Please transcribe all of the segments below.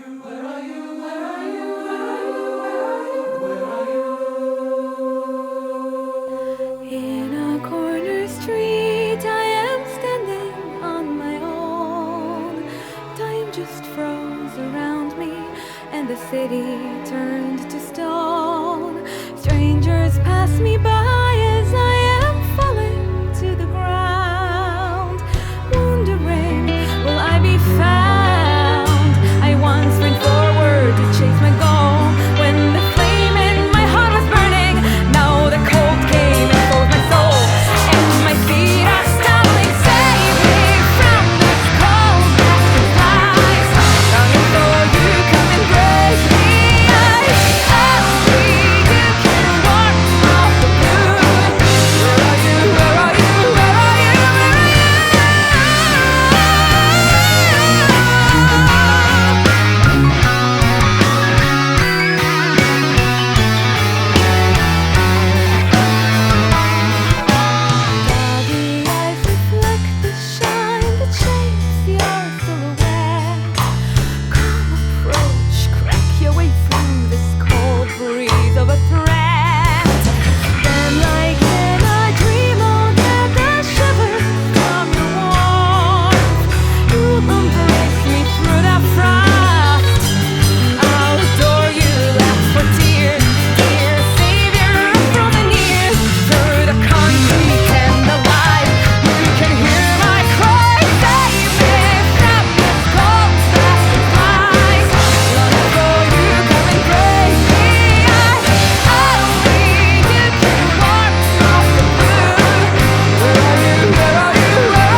In a corner street, I am standing on my own. Time just froze around me, and the city turned to stone. Strangers pass me by as I am falling to the ground, wondering, will I be found? I once went forward to chase my goal when the flame in my heart was burning. Now the cold came and froze my soul, and my feet are stumbling. Save me from this cold bastard lies. Longing for you, come and break me. Only you can warm off the blue. Where are you? Where are you? Where are you? Doggy eyes reflect the shine that shapes your silhouette. Come approach, crack your way through this cold breeze of a threat. Then like in a dream, I'll get the shivers from your warmth. You'll embrace me through the frost. I'll adore you, laugh for tears, dear savior of frozen years. Through the concrete and the light, you can hear my cry. Save me from this cold bastard lies. Longing for you, come and break me. Only you can warm off the blue. Where are you? Where are you? Where are you?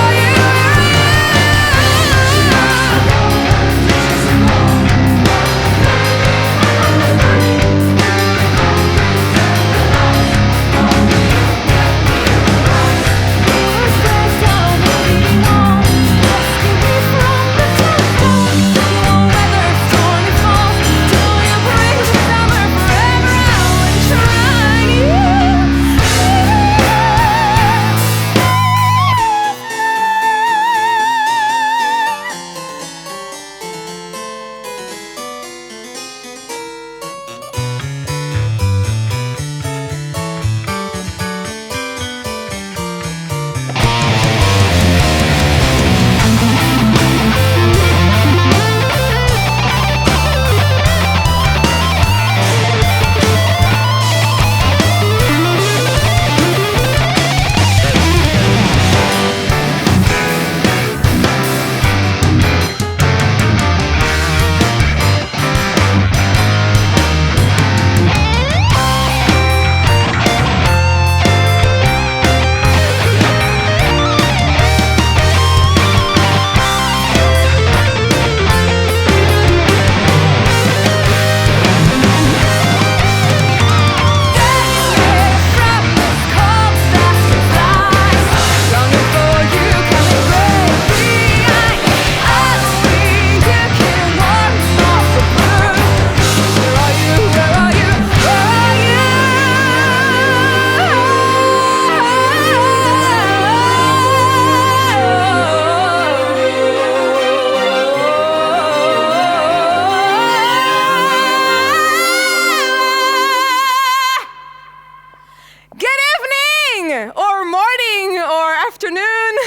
Good evening, or morning, or afternoon,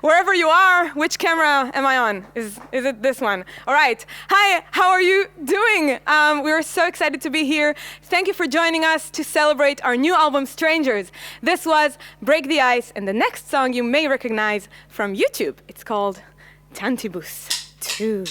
wherever you are. Which camera am I on? Is it this one? All right. Hi, how are you doing? We're so excited to be here. Thank you for joining us to celebrate our new album, Strangers. This was Break the Ice, and the next song you may recognize from YouTube. It's called Tantibus 2.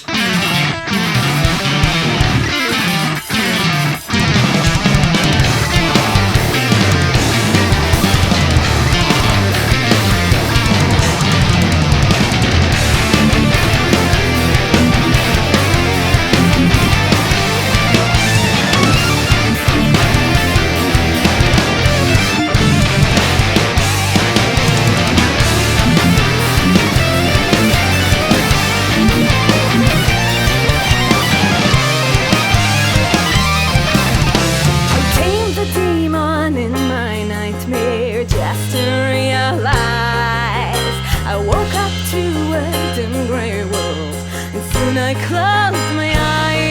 I closed my eyes.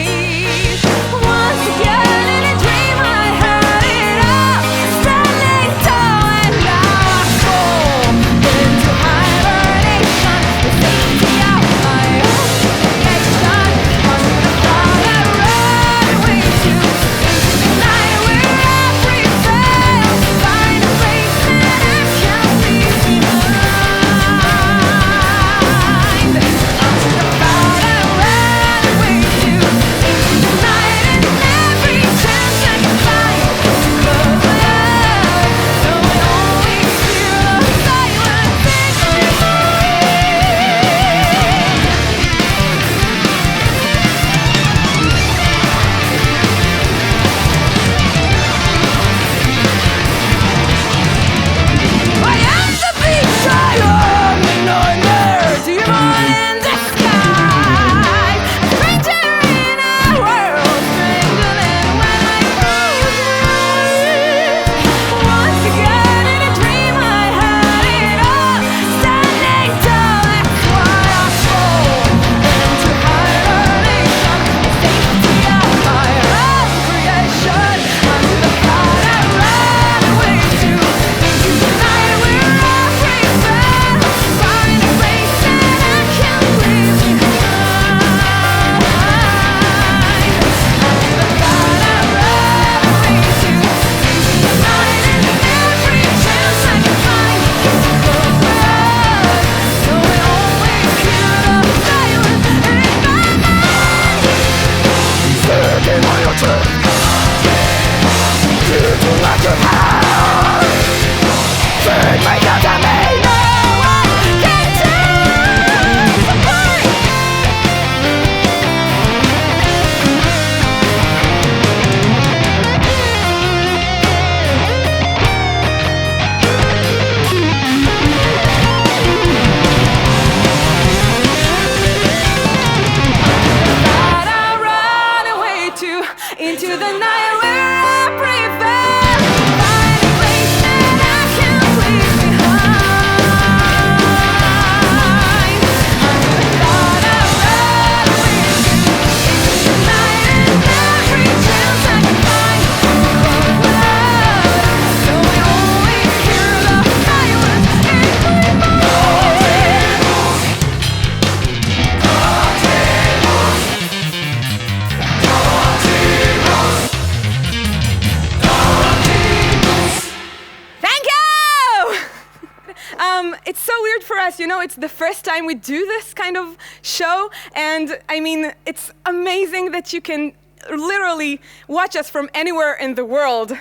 us, it's the first time we do this kind of show, and I mean, it's amazing that you can literally watch us from anywhere in the world.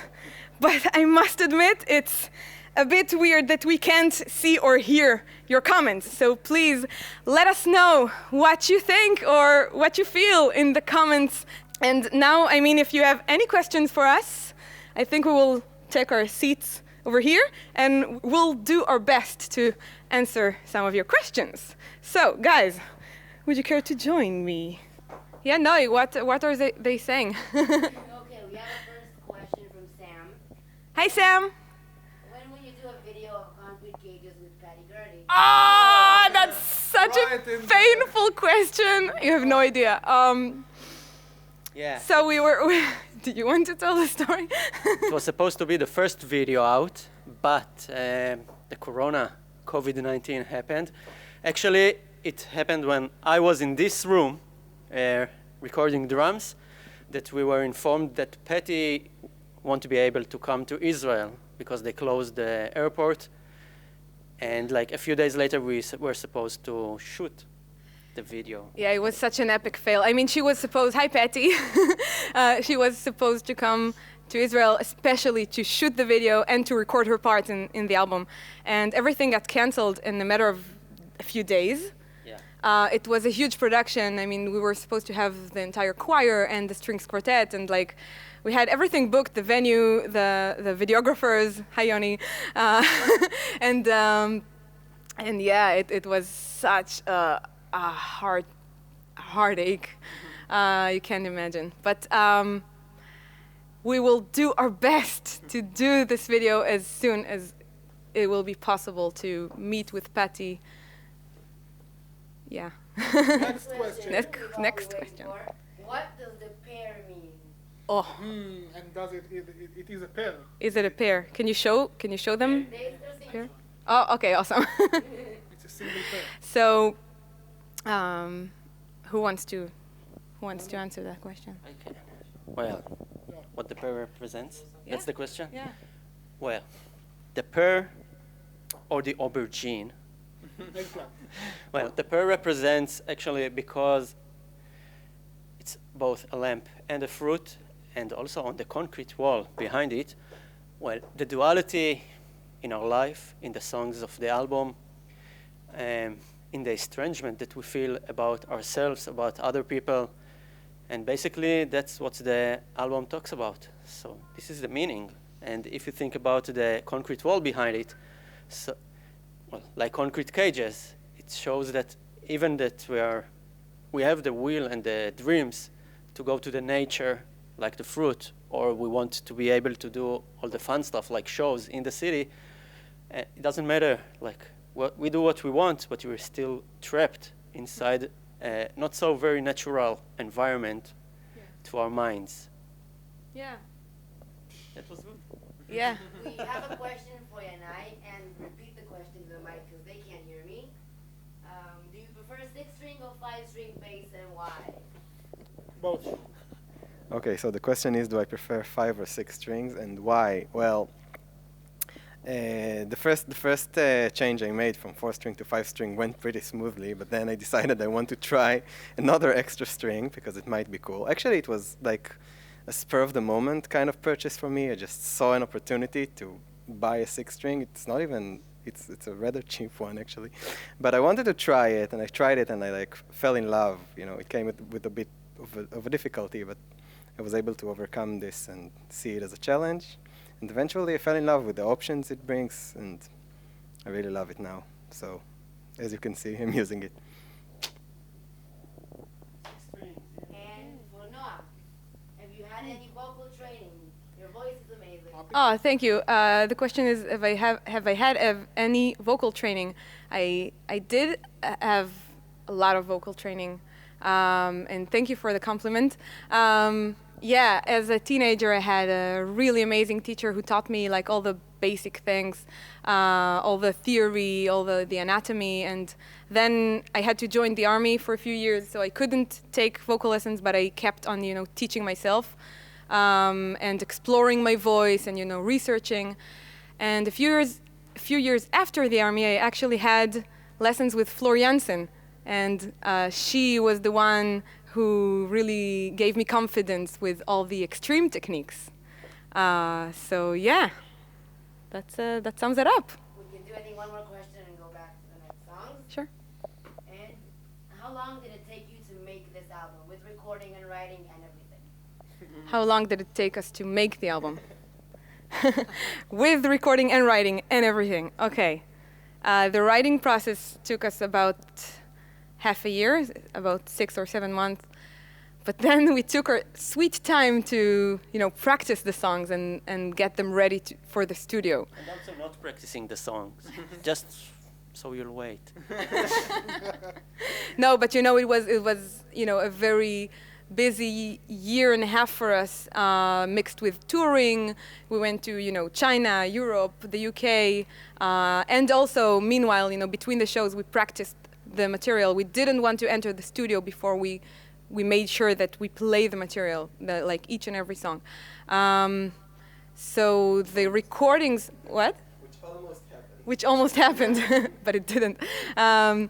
But I must admit, it's a bit weird that we can't see or hear your comments. So please let us know what you think or what you feel in the comments. And now, I mean, if you have any questions for us, I think we will take our seats over here and we'll do our best to answer some of your questions. So, guys, would you care to join me? Yeah, no, what are they saying? Okay, we have a first question from Sam. Hi, Sam. When will you do a video of concrete cages with Patty Gurney? Ah, that's such a painful question. You have no idea. Yeah. So do you want to tell the story? It was supposed to be the first video out, but the COVID-19 happened. Actually, it happened when I was in this room recording drums, that we were informed that Patty won't be able to come to Israel because they closed the airport. And like a few days later, we were supposed to shoot the video. Yeah, it was such an epic fail. I mean, hi Patty. She was supposed to come to Israel especially to shoot the video and to record her parts in the album. And everything got canceled in a matter of a few days. Yeah. It was a huge production. I mean, we were supposed to have the entire choir and the strings quartet, and like, we had everything booked, the venue, the videographers, hi Yoni, and yeah, it was such a heartache, you can't imagine. But we will do our best to do this video as soon as it will be possible to meet with Patty. Yeah. Next question. Next question. What does the pair mean? Oh, And does it is a pair? is it a pair? Can you show them? They're Pair? Oh, okay, awesome. It's a single pair. So, who wants to answer that question? I can. Well, what the pear represents? Yeah. That's the question? Yeah. Well, the pear or the aubergine. Eggplant. Well, the pear represents actually because it's both a lamp and a fruit, and also on the concrete wall behind it, well, the duality in our life, in the songs of the album, in the estrangement that we feel about ourselves, about other people, and basically that's what the album talks about. So this is the meaning. And if you think about the concrete wall behind it, so, well, like concrete cages, it shows that even that we have the will and the dreams to go to the nature, like the fruit, or we want to be able to do all the fun stuff like shows in the city. It doesn't matter, like we do what we want, but we're still trapped inside a not so very natural environment to our minds. Yeah. That was good. Yeah. We have a question for Yanai, and repeat the question to the mic because they can't hear me. Do you prefer 6-string or 5-string bass, and why? Both. Okay, so the question is, do I prefer 5 or 6 strings, and why? Well, the first change I made from 4-string to 5-string went pretty smoothly, but then I decided I want to try another extra string because it might be cool. Actually, it was like a spur of the moment kind of purchase for me. I just saw an opportunity to buy a 6-string. It's not even, it's a rather cheap one actually, but I wanted to try it, and I tried it, and I like fell in love. You know, it came with a bit of a difficulty, but I was able to overcome this and see it as a challenge. And eventually I fell in love with the options it brings, and I really love it now. So, as you can see, I'm using it. And for Noah, have you had any vocal training? Your voice is amazing. Oh, thank you. The question is, have I had any vocal training? I did have a lot of vocal training, and thank you for the compliment. Yeah, as a teenager, I had a really amazing teacher who taught me like all the basic things, all the theory, all the anatomy, and then I had to join the army for a few years, so I couldn't take vocal lessons, but I kept on, teaching myself and exploring my voice and, researching. And a few years after the army, I actually had lessons with Flor Jansen, and she was the one who really gave me confidence with all the extreme techniques. So yeah, that sums it up. We can do, I think, one more question and go back to the next song. Sure. And how long did it take you to make this album with recording and writing and everything? How long did it take us to make the album? With recording and writing and everything. Okay. The writing process took us about half a year, about 6 or 7 months. But then we took our sweet time to, practice the songs and get them ready for the studio. And also not practicing the songs, just so you'll wait. No, but it was a very busy year and a half for us, mixed with touring. We went to China, Europe, the UK, and also meanwhile between the shows we practiced the material. We didn't want to enter the studio before we made sure that we play the material, like each and every song. So the recordings, what? Which almost happened, but it didn't. The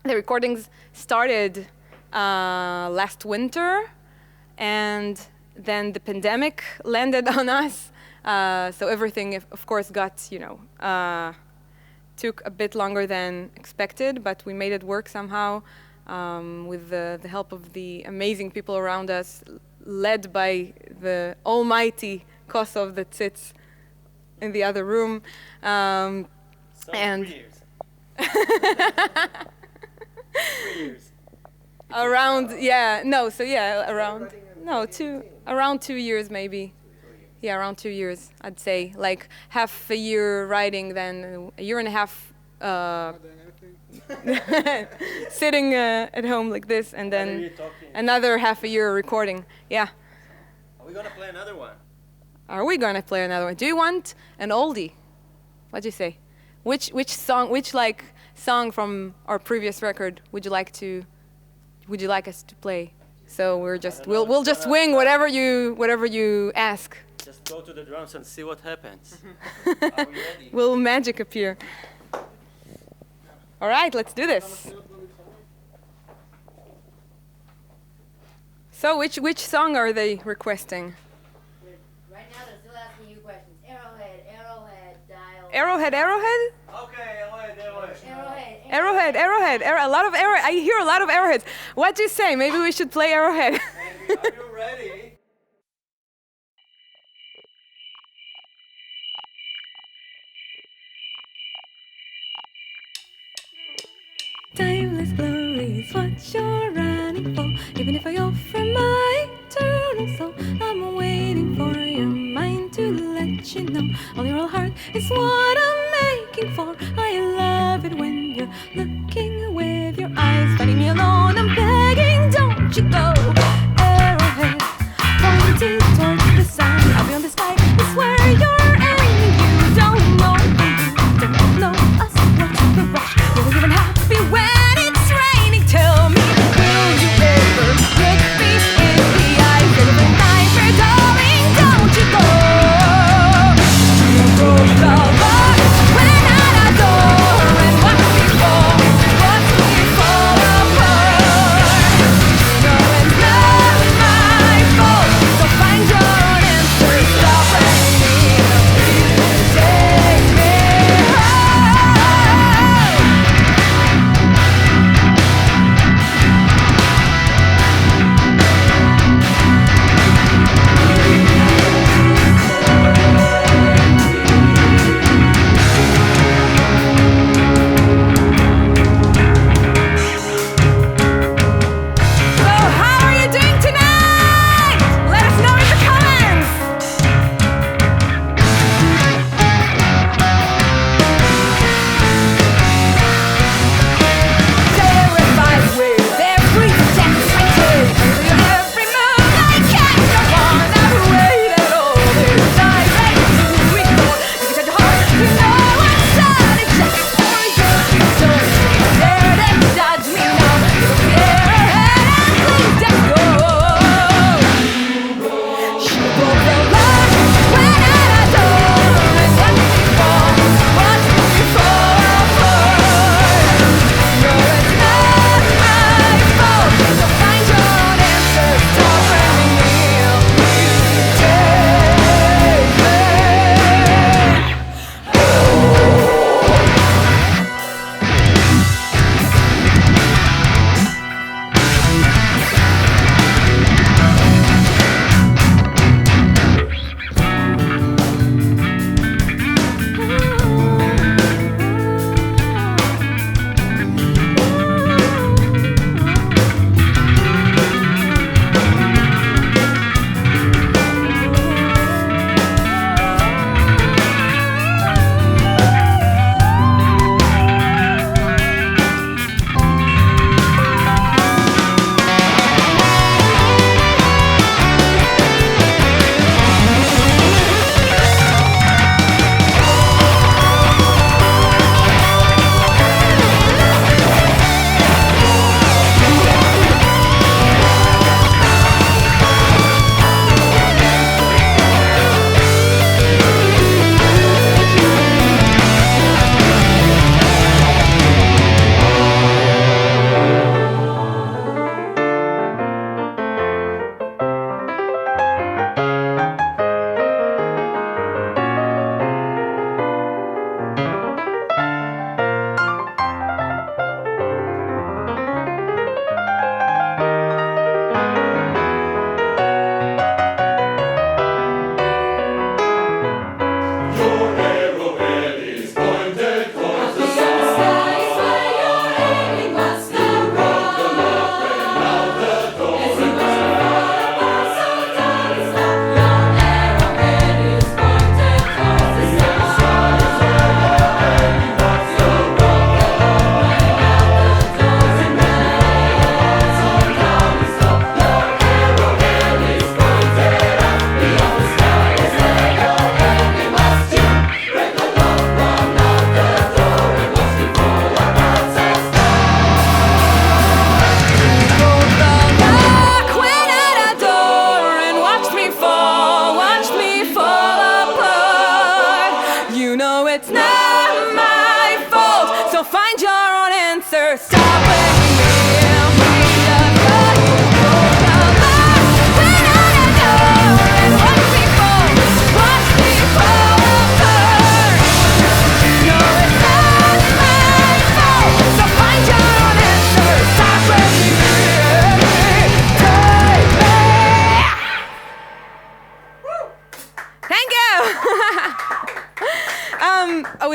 recordings started last winter, and then the pandemic landed on us. So everything, of course, took a bit longer than expected, but we made it work somehow with the help of the amazing people around us, led by the almighty Kosov that sits in the other room. And 3 years. 3 years. Around 2 years maybe. Yeah, around 2 years, I'd say. Like half a year writing, then a year and a half Not doing anything. sitting at home like this, and then another half a year recording. Yeah. Are we gonna play another one? Are we gonna play another one? Do you want an oldie? What'd you say? Which song from our previous record would you like us to play? So we'll just swing whatever you ask. Just go to the drums and see what happens. Are we ready? Will magic appear? All right, let's do this. So which song are they requesting? Right now they're still asking you questions. Arrowhead, dial. Arrowhead. Okay, Arrowhead. A lot of arrow. I hear a lot of arrowheads. What do you say? Maybe we should play Arrowhead. Are you ready? Timeless glory is what you're running for. Even if I offer my eternal soul, I'm waiting for your mind to let you know all your whole heart is what I'm making for. I love it when you're looking with your eyes, finding me alone. I'm begging, don't you go. Arrowhead, pointed towards the sun. I'll be on the sky. It's where you're aiming. You don't know me, you don't know us. What's the rush? You don't even happy when it's raining. Tell me, will you ever look me in the eyes? Little bit nightmare, darling, don't you go. You broke the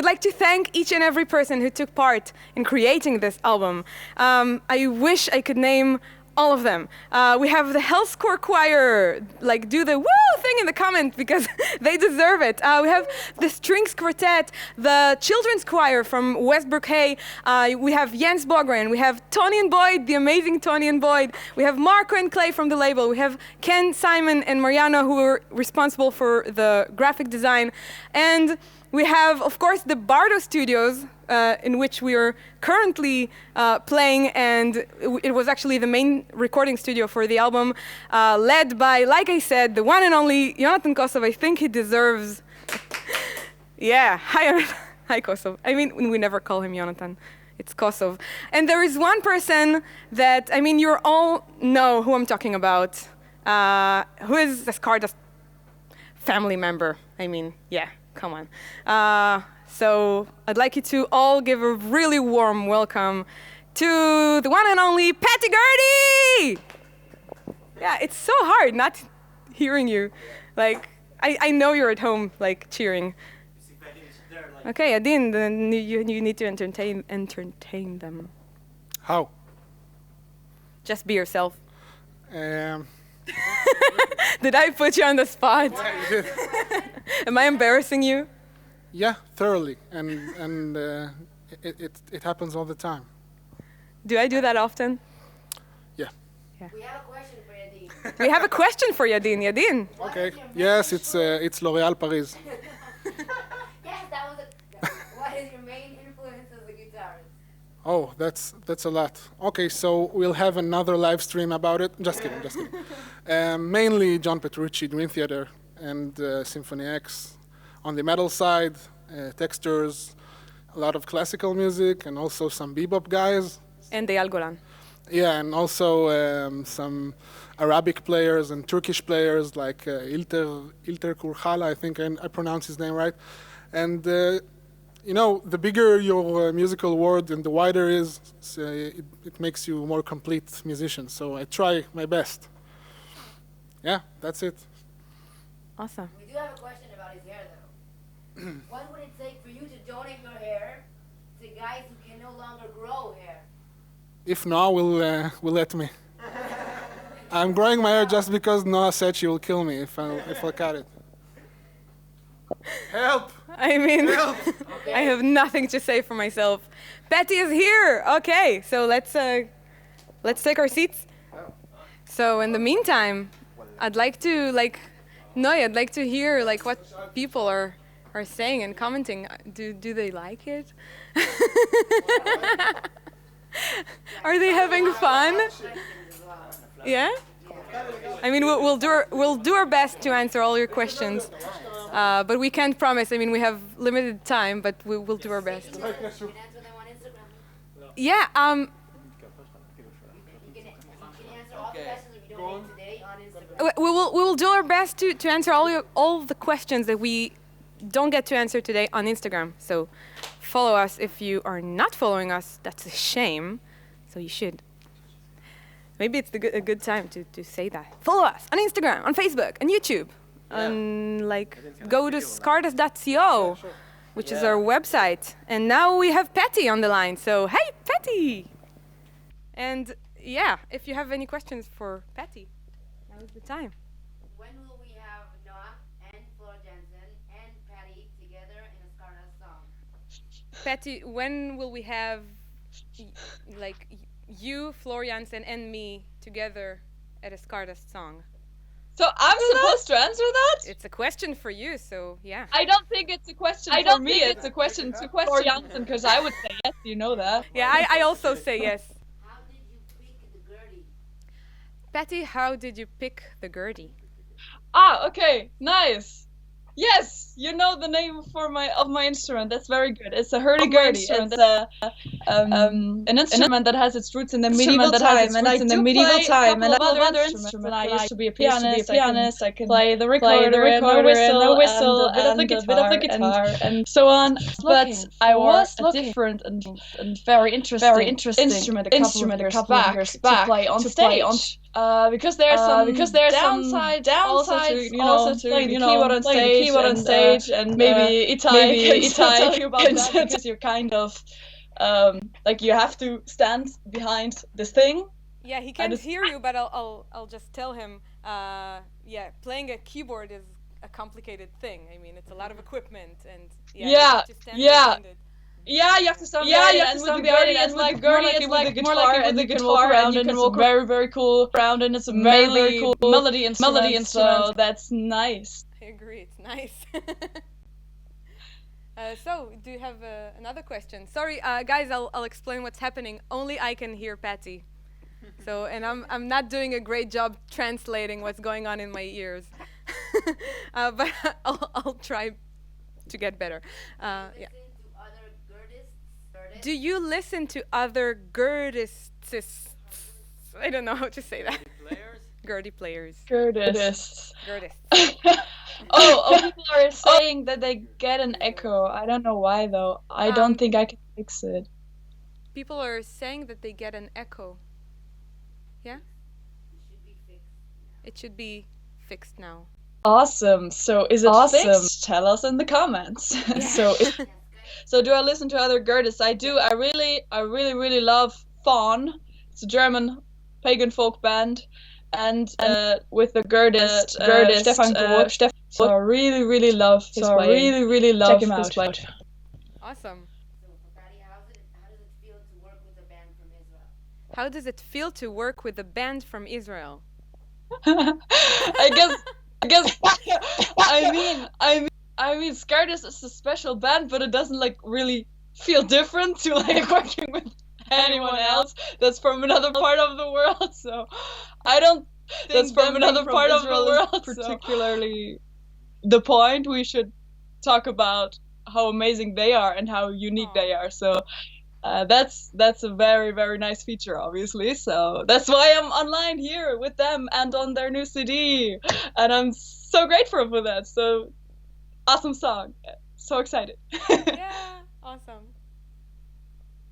would like to thank each and every person who took part in creating this album. I wish I could name all of them. We have the Hellscore Choir, like do the woo thing in the comment because they deserve it. We have the Strings Quartet, the Children's Choir from Westbrook Hay. We have Jens Bogren. We have Tony and Boyd, the amazing Tony and Boyd. We have Marco and Clay from the label. We have Ken, Simon, and Mariano who are responsible for the graphic design. And we have, of course, the Bardo Studios, in which we are currently playing, and it was actually the main recording studio for the album, led by, like I said, the one and only Jonathan Kosov. I think he deserves... Yeah, hi Kosov. I mean, we never call him Jonathan. It's Kosov. And there is one person that, I mean, you all know who I'm talking about, who is the Stardust family member. I mean, yeah, come on. So I'd like you to all give a really warm welcome to the one and only Patty Gurdy! Yeah, it's so hard not hearing you. Like, I know you're at home, like, cheering. Okay, Adin, then you need to entertain them. How? Just be yourself. Um, Did I put you on the spot? yeah, you did. Am I embarrassing you? Yeah, thoroughly, and it happens all the time. Do I do that often? Yeah. We have a question for Yadin. We have a question for Yadin. Yadin. Okay. Yes, it's L'Oréal Paris. Yes, that was a... What is your main influence as a guitarist? Oh, that's a lot. Okay, so we'll have another live stream about it. Just kidding, just kidding. Mainly John Petrucci, Dream Theater, and Symphony X. On the metal side, textures, a lot of classical music, and also some bebop guys. And Eyal Golan. Yeah, and also some Arabic players and Turkish players like Ilter Kurhala, I think I pronounce his name right. And you know, the bigger your musical world and the wider it makes you a more complete musician. So I try my best. Yeah, that's it. Awesome. We do have a question about his hair, though. What would it take for you to donate your hair to guys who can no longer grow hair? If Noah will let me. I'm growing my hair just because Noah said she will kill me if I cut it. Help! I mean, I have nothing to say for myself. Patty is here. Okay, so let's take our seats. So in the meantime, I'd like to I'd like to hear like what people are saying and commenting. Do they like it? Are they having fun? Yeah? I mean, we'll do our best to answer all your questions, but we can't promise. I mean, we have limited time, but we'll do our best. You can answer them on Instagram. Yeah. You can answer all the questions if you don't make today on Instagram. We will do our best to answer all the questions that we don't get to answer today on Instagram. So follow us. If you are not following us, that's a shame. So you should. Maybe it's a good time to say that. Follow us on Instagram, on Facebook, on YouTube. Go to Stardust.co, which is our website. And now we have Patty on the line. So hey, Patty! And yeah, if you have any questions for Patty, now is the time. When will we have Noah and Flora Jensen and Patty together in a Stardust song? Patty, when will we have you, Flor Jansen, and me together at a Stardust song? So I'm supposed to answer that? It's a question for you, so yeah. I don't think it's a question for me. It's a question for Jansen, because I would say yes. You know that. Yeah, I also say yes. How did you pick the Gertie? Patty, how did you pick the Gertie? Ah, okay, nice. Yes, you know the name of my instrument. That's very good. It's a hurdy-gurdy. It's an instrument that has its roots in the medieval time, and I do play a couple of other instruments. I used to be a pianist. I can play the recorder and the whistle, and a bit of the guitar, and so on. But I was a different and very interesting instrument a couple of years back to play on stage. Because there's some downsides also to playing the keyboard on stage, and maybe Itai can tell you about that because you're kind of like you have to stand behind this thing. Yeah, he can't hear you, but I'll just tell him. Yeah, playing a keyboard is a complicated thing. I mean, it's a lot of equipment, and you have to stand behind it. Yeah, you have to stand behind it, and with the Gertie, it's like more like the guitar, and you can walk around, and it's very, very cool around, and it's a very cool melody instrument, so that's nice. I agree, it's nice. So, do you have another question? Sorry, guys, I'll explain what's happening. Only I can hear Patty. So, and I'm not doing a great job translating what's going on in my ears. But I'll try to get better. Yeah. Do you listen to other Gerdists? I don't know how to say that. Gertie players. Gerdists. Oh, people are saying that they get an echo. I don't know why though. I don't think I can fix it. People are saying that they get an echo. Yeah? It should be fixed now. Awesome. So is it fixed? Tell us in the comments. Yeah. So do I listen to other Gerdists? I do. I really love Fawn. It's a German pagan folk band, and with the Gerdist Stefan Groth. So I really love his playing. Check him out. Awesome. So for Patty, how does it feel to work with a band from Israel? How does it feel to work with a band from Israel? I guess. I mean, Gerdist is a special band, but it doesn't like really feel different to like working with anyone else that's from another part of the world. So I don't think that's from another part of the world particularly the point. We should talk about how amazing they are and how unique they are. So that's a very, very nice feature, obviously. So that's why I'm online here with them and on their new CD, and I'm so grateful for that. So awesome song. So excited. Yeah, awesome.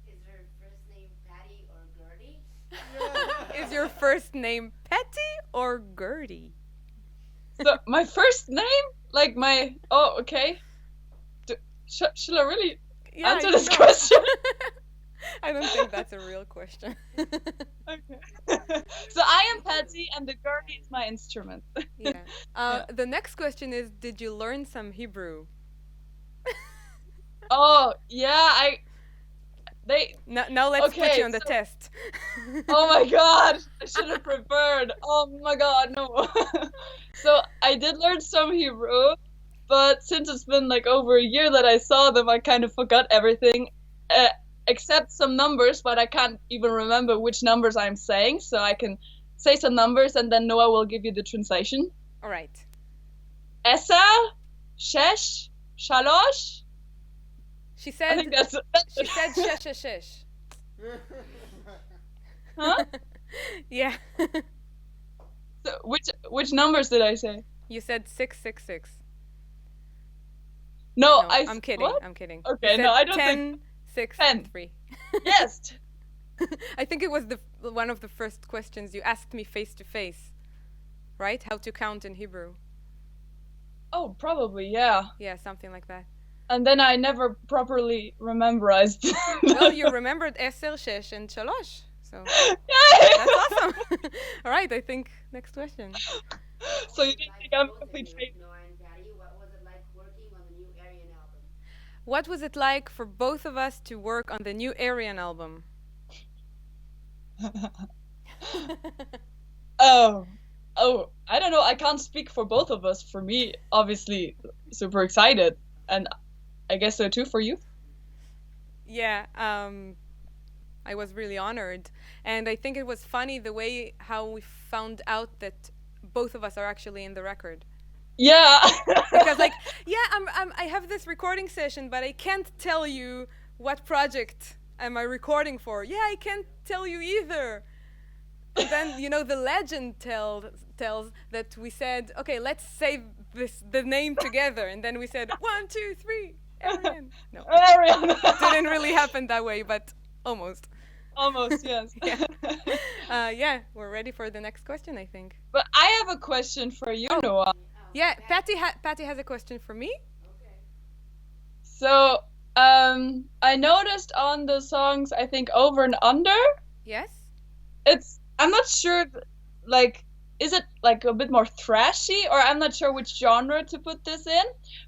Is her first name Patty or Gertie? Is your first name Patty or Gertie? So my first name, like my okay. Should I really answer this question? I don't think that's a real question. Okay. So I am Patty, and the Gertie is my instrument. Yeah. The next question is: did you learn some Hebrew? Oh yeah, Now let's put you on the test. Oh my god, I should have prepared. Oh my god, no. So I did learn some Hebrew, but since it's been like over a year that I saw them, I kind of forgot everything, except some numbers, but I can't even remember which numbers I'm saying, so I can say some numbers and then Noah will give you the translation. All right. Esa, shesh, shalosh. She said. I think that's she said shesh. Huh? Yeah. So which numbers did I say? You said 666. No, I'm kidding. What? I'm kidding. Okay, no, I don't 10, think 6, 10. 3. Yes. I think it was one of the first questions you asked me face to face, right? How to count in Hebrew. Oh, probably, yeah. Yeah, something like that. And then I never properly memorized. Well, you remembered Eser, Shesh, and Shalosh. So Yay! that's awesome. All right, I think next question. So you didn't think I'm a complete failure? Noah and Patty, what was it like working on the new Aryan album? What was it like for both of us to work on the new Aryan album? Oh, I don't know. I can't speak for both of us. For me, obviously, super excited, and I guess so too for you. Yeah, I was really honored, and I think it was funny the way how we found out that both of us are actually in the record. Yeah. Because like, yeah, I have this recording session, but I can't tell you what project am I recording for. Yeah, I can't tell you either. And then, you know, the legend tells that we said, okay, let's say the name together. And then we said, 1, 2, 3, Aryan. No, Aryan. didn't really happen that way, but almost. Almost, yes. Yeah, we're ready for the next question, I think. But I have a question for you, Noah. Yeah, Patty has a question for me. So, I noticed on the songs, I think Over and Under, Yes. I'm not sure, like, is it like a bit more thrashy, or I'm not sure which genre to put this in,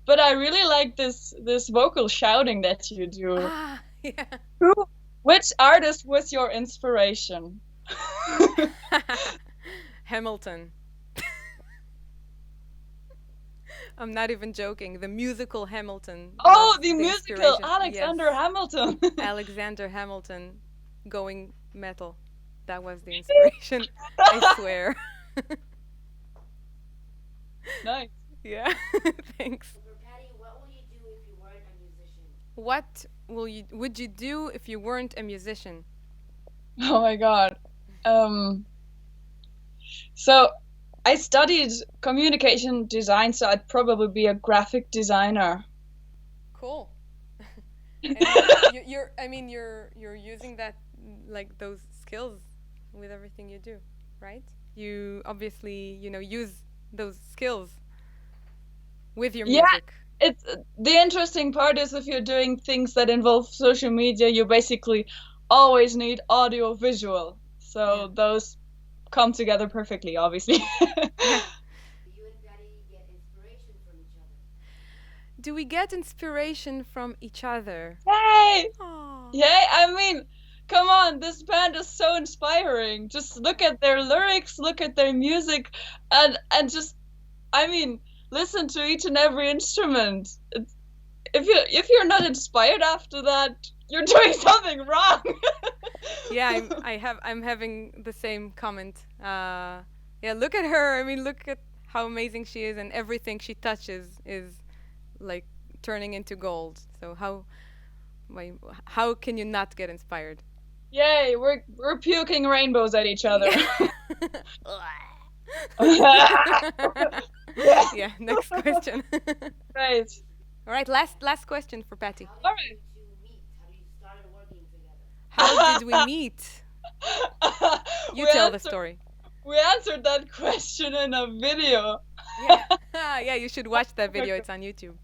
but I really like this vocal shouting that you do. Ah, yeah. Which artist was your inspiration? Hamilton. I'm not even joking. The musical Hamilton. Oh, was the musical inspiration. Alexander Yes. Hamilton. Alexander Hamilton going metal. That was the inspiration. I swear. Nice. Yeah. Thanks. For Patty, what will you do if you weren't a musician? What would you do if you weren't a musician? Oh my god. So I studied communication design, so I'd probably be a graphic designer. Cool. And you're using that, like, those skills with everything you do, right? You obviously, use those skills with your Yeah. music. It's the interesting part is if you're doing things that involve social media, you basically always need audio visual. So those come together perfectly, obviously. Do you and Patty get inspiration from each other? Do we get inspiration from each other? Yay! Aw. Yay! I mean, come on, this band is so inspiring. Just look at their lyrics, look at their music, and just, I mean, listen to each and every instrument. If you're not inspired after that, you're doing something wrong. Yeah, I'm having the same comment. Yeah, look at her. I mean, look at how amazing she is, and everything she touches is like turning into gold. So how can you not get inspired? Yay! We're puking rainbows at each other. Yeah, next question. Right. All right, last question for Patty. All right. How did you meet? How you started working together? How did we meet? You We tell the answer- story. We answered that question in a video. Yeah. Yeah, you should watch that video. It's on YouTube.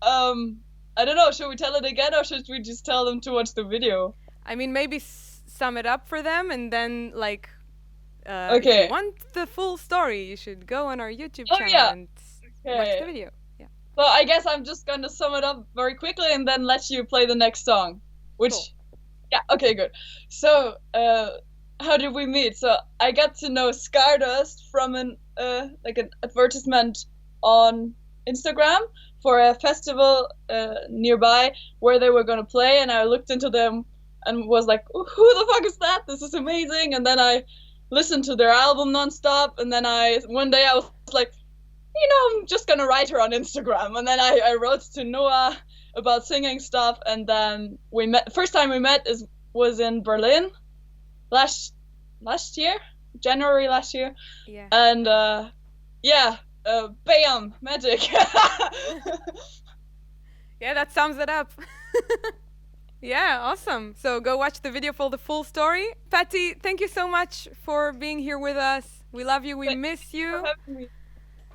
I don't know. Should we tell it again, or should we just tell them to watch the video? I mean, maybe sum it up for them, and then, like, if Okay. you want the full story, you should go on our YouTube Oh, channel yeah. and watch Okay. the video. Yeah. So I guess I'm just gonna sum it up very quickly and then let you play the next song. Which, Cool. yeah, okay, good. So, how did we meet? So I got to know Stardust from an advertisement on Instagram for a festival nearby where they were gonna play, and I looked into them and was like, who the fuck is that? This is amazing. And then I listened to their album nonstop, and then one day I was like, I'm just gonna write her on Instagram. And then I wrote to Noah about singing stuff, and then we met. First time we met was in Berlin last year, January last year. Yeah. And bam, magic. Yeah, that sums it up. Yeah, awesome. So go watch the video for the full story. Patty, thank you so much for being here with us. We love you. We Thank miss you. for having me.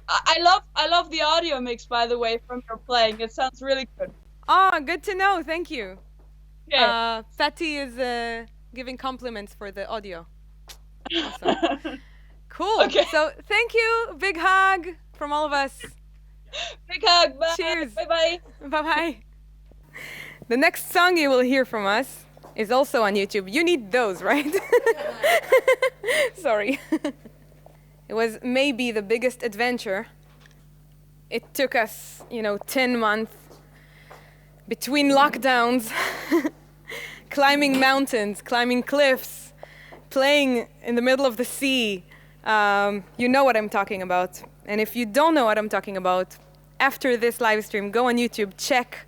I love the audio mix, by the way, from your playing. It sounds really good. Oh, good to know. Thank you. Yeah. Patty is giving compliments for the audio. Awesome. Cool. Okay. So thank you. Big hug from all of us. Big hug. Bye. Cheers. Bye bye. Bye-bye. The next song you will hear from us is also on YouTube. You need those, right? Sorry. It was maybe the biggest adventure. It took us, 10 months between lockdowns, climbing mountains, climbing cliffs, playing in the middle of the sea. You know what I'm talking about. And if you don't know what I'm talking about, after this live stream, go on YouTube, check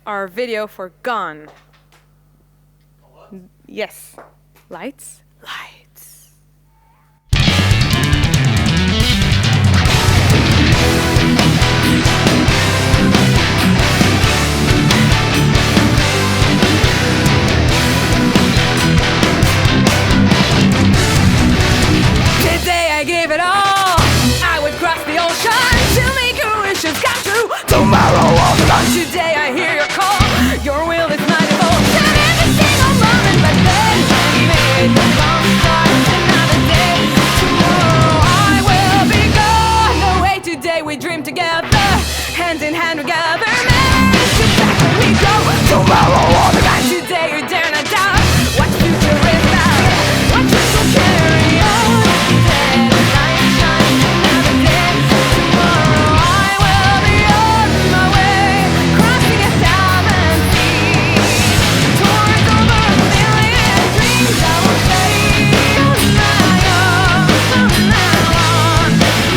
our video for Gone. Yes. Lights? Lights. today I hear your call. Your will is my default. And every single moment, but then I made the song starts another day. Tomorrow I will be gone. The way today we dream together, hand in hand together. Man, sit back and we go. Tomorrow I'll be back. Today you dare not doubt what future is about. What dreams will carry on. Then the light shines another day. Tomorrow I will be on my way, crossing 1,000 seas, towards over 1,000,000 dreams. I will stay on my own from now on.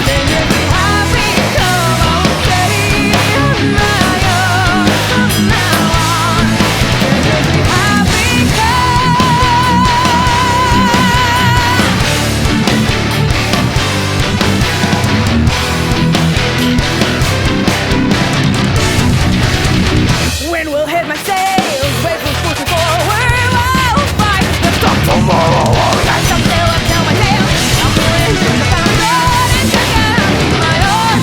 Then you'll be happy, come on, stay on my own from now on. Then you'll be happy, come. Wind will hit my sails, waves will push me forward. I'll fight the storm tomorrow. I shall sail and tell my tale. I'm willing to the road and check out my own.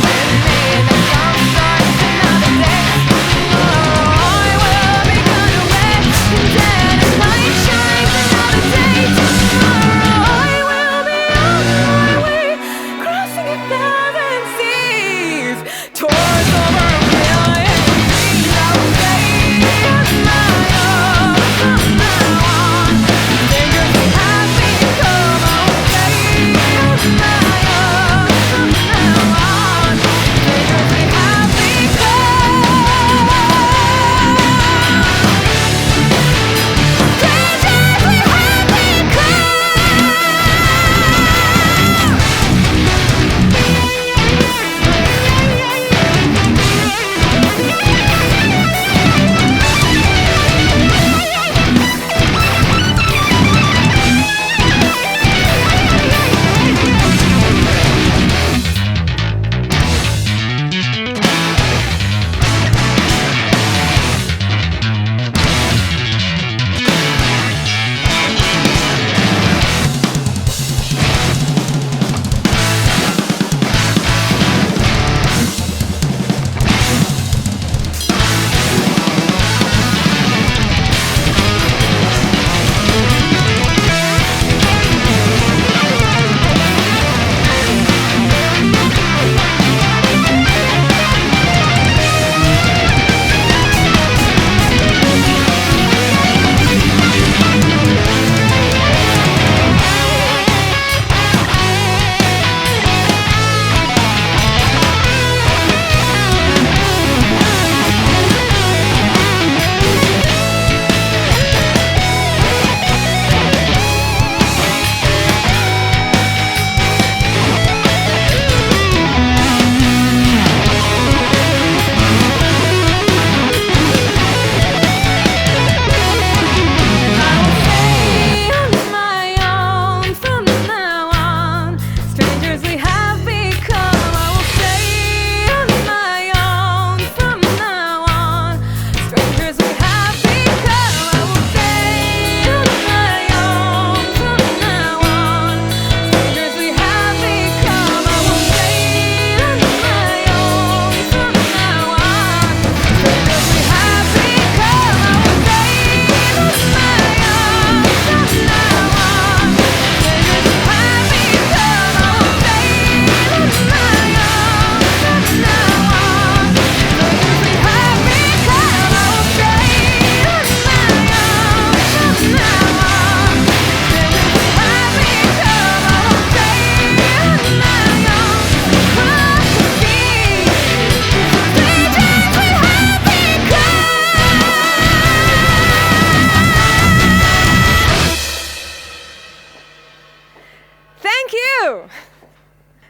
And the sun starts another day. Tomorrow I will be gone away. And then the light shines another day. Tomorrow I will be on my way, crossing 1,000 seas, towards over 1,000,000 dreams. I will stay on my own from now on. Then you'll be happy, come on, stay on my own from now on. Then you'll be happy, come. Strangers, we happy,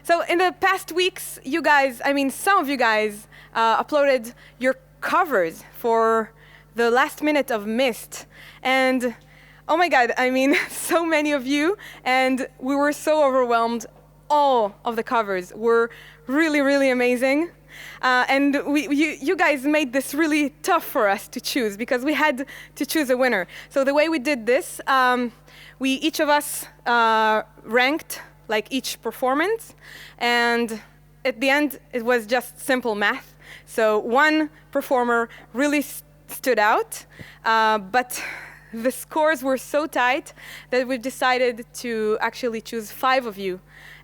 So in the past weeks, you guys, I mean, some of you guys uploaded your covers for the last minute of Mist. And oh my God, I mean, so many of you, and we were so overwhelmed. All of the covers were really, really amazing. And you guys made this really tough for us to choose because we had to choose a winner. So the way we did this, we each of us ranked like each performance, and at the end it was just simple math. So one performer really stood out, but the scores were so tight that we've decided to actually choose 5 of you.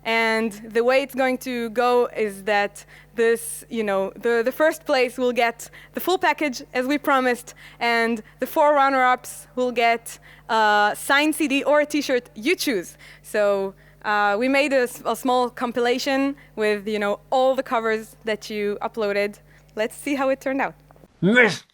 And the way it's going to go is that this, the first place will get the full package as we promised, and the 4 runner-ups will get a signed CD or a T-shirt, you choose. So we made a small compilation with, all the covers that you uploaded. Let's see how it turned out. Yes.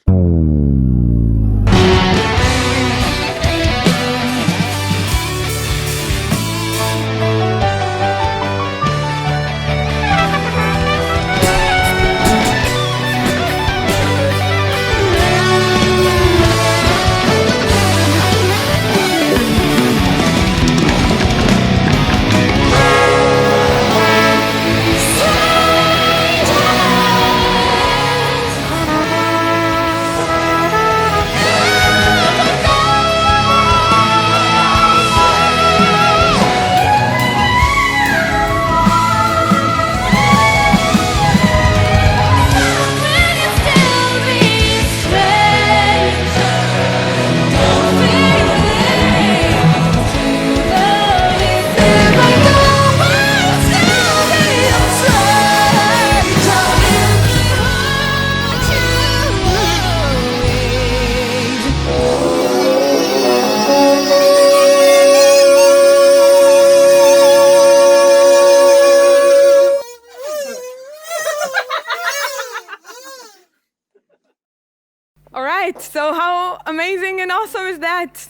All right, so how amazing and awesome is that?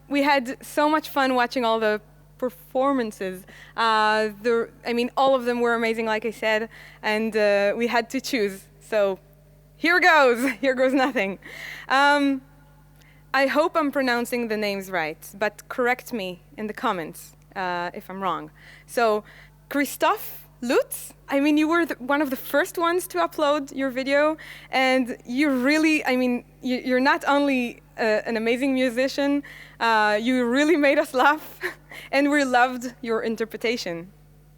We had so much fun watching all the performances. All of them were amazing, like I said, and we had to choose. So here goes nothing. I hope I'm pronouncing the names right, but correct me in the comments if I'm wrong. So Christophe Lutz, you were one of the first ones to upload your video, and you really, you're not only an amazing musician, you really made us laugh, and we loved your interpretation.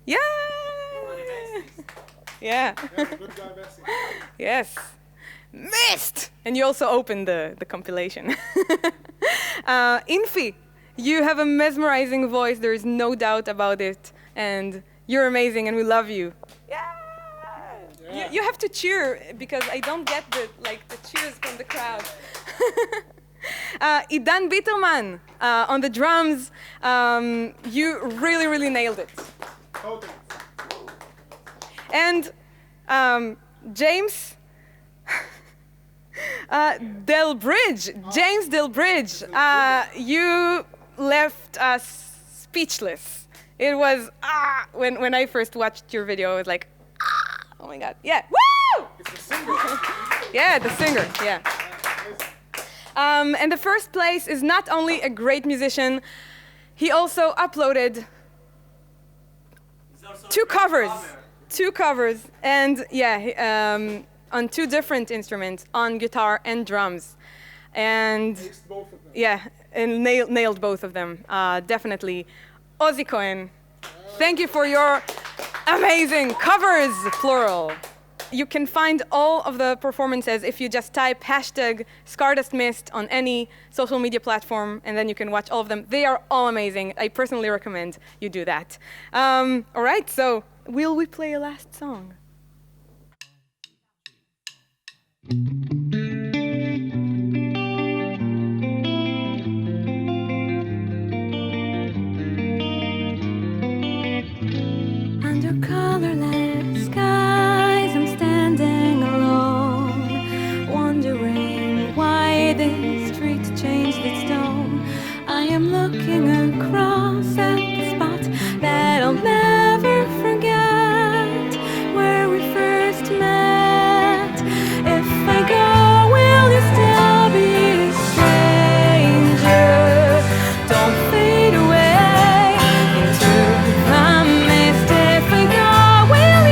Yeah! Yeah. Good guy, Bessie. Yes. Missed! And you also opened the compilation. Infi, you have a mesmerizing voice, there is no doubt about it, and you're amazing, and we love you. Yeah. You have to cheer, because I don't get the cheers from the crowd. Idan Bitterman on the drums. You really, really nailed it. Totally. And James Delbridge. James Delbridge. You left us speechless. It was, when I first watched your video, I was like, oh my God, yeah, woo! It's the singer. Yeah, the singer, yeah. And the first place is not only a great musician, he also uploaded 2 covers, and on 2 different instruments, on guitar and drums. And Both of them. yeah, and nailed both of them, definitely. Ozzy Cohen, thank you for your amazing covers, plural. You can find all of the performances if you just type #ScardustMist on any social media platform, and then you can watch all of them. They are all amazing. I personally recommend you do that. All right, so will we play a last song? Under colorless skies, I'm standing alone, wondering why this street changed its tone. I am looking across at the spot that I'll never forget, where we first met. If I go, will you still be a stranger? Don't fade away into the mist. If I go, will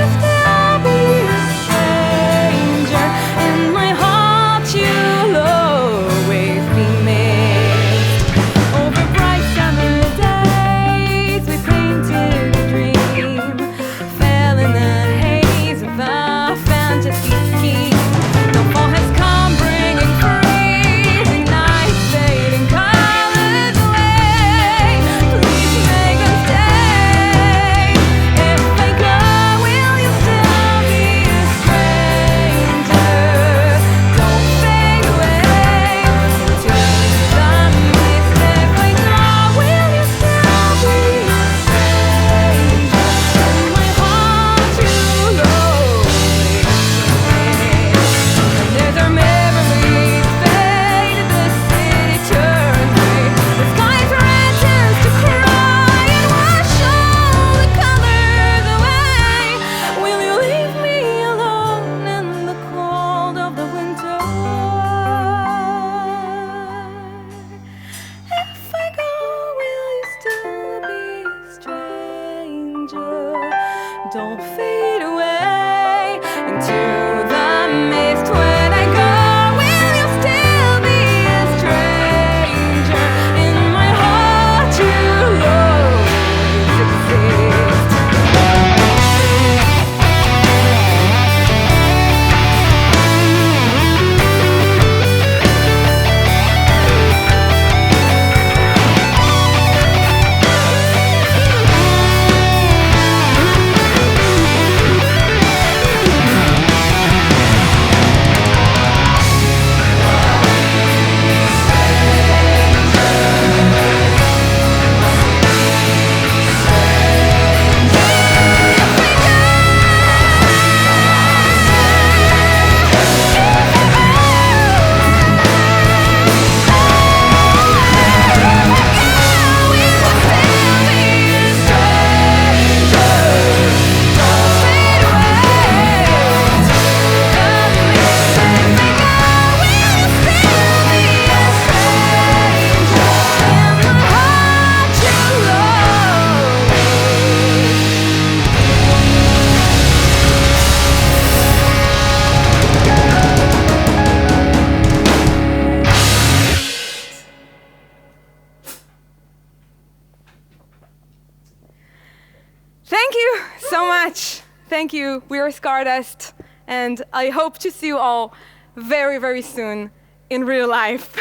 don't fade away into the mist. When I go, will you still be a stranger? In my heart you'll always exist. Thank you so much. Thank you. We are Stardust, and I hope to see you all very, very soon in real life.